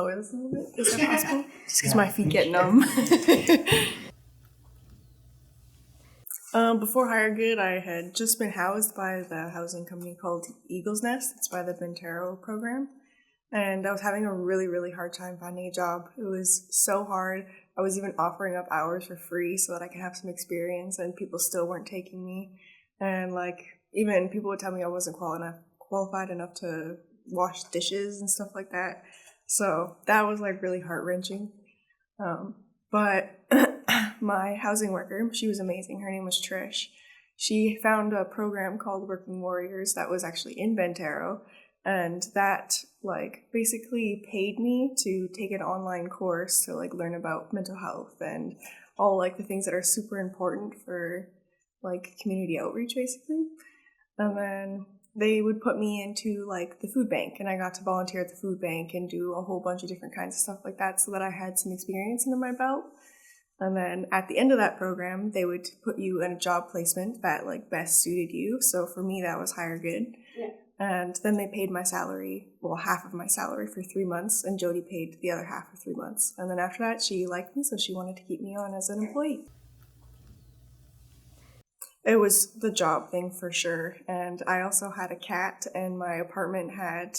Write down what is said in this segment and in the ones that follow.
lower this a little bit? Is that possible? Just because my feet get numb. Before Hiregood, I had just been housed by the housing company called Eagle's Nest. It's by the Bentero program. And I was having a really, really hard time finding a job. It was so hard. I was even offering up hours for free so that I could have some experience, and people still weren't taking me. And even people would tell me I wasn't qualified enough to wash dishes and stuff like that. So that was really heart-wrenching. But my housing worker, she was amazing. Her name was Trish. She found a program called Working Warriors that was actually in Bentero, and that basically paid me to take an online course to learn about mental health and all the things that are super important for community outreach basically. And then they would put me into the food bank, and I got to volunteer at the food bank and do a whole bunch of different kinds of stuff like that so that I had some experience under my belt. And then at the end of that program, they would put you in a job placement that best suited you. So for me, that was Hiregood. Yeah. And then they paid my salary, half of my salary for 3 months, and Jody paid the other half for 3 months. And then after that, she liked me, so she wanted to keep me on as an employee. It was the job thing for sure, and I also had a cat, and my apartment had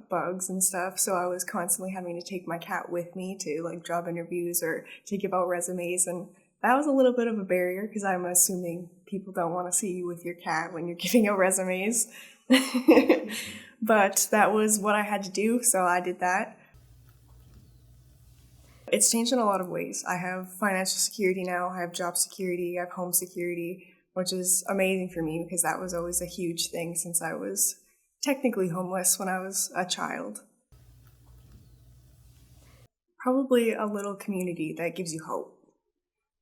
bugs and stuff, so I was constantly having to take my cat with me to job interviews or to give out resumes, and that was a little bit of a barrier because I'm assuming people don't want to see you with your cat when you're giving out resumes. But that was what I had to do, so I did that. It's changed in a lot of ways. I have financial security now, I have job security, I have home security, which is amazing for me because that was always a huge thing since I was technically homeless when I was a child. Probably a little community that gives you hope,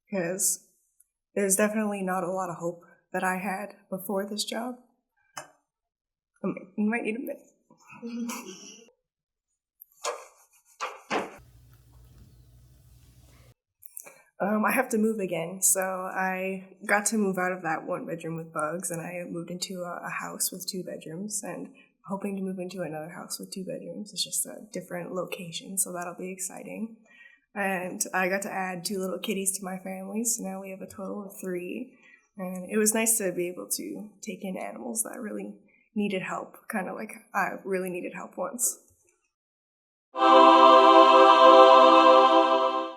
because there's definitely not a lot of hope that I had before this job. You might need a minute. I have to move again, so I got to move out of that 1 bedroom with bugs, and I moved into a house with 2 bedrooms, and hoping to move into another house with 2 bedrooms. It's just a different location, so that'll be exciting. And I got to add 2 little kitties to my family, so now we have a total of 3. And it was nice to be able to take in animals that really needed help, kind of like I really needed help once.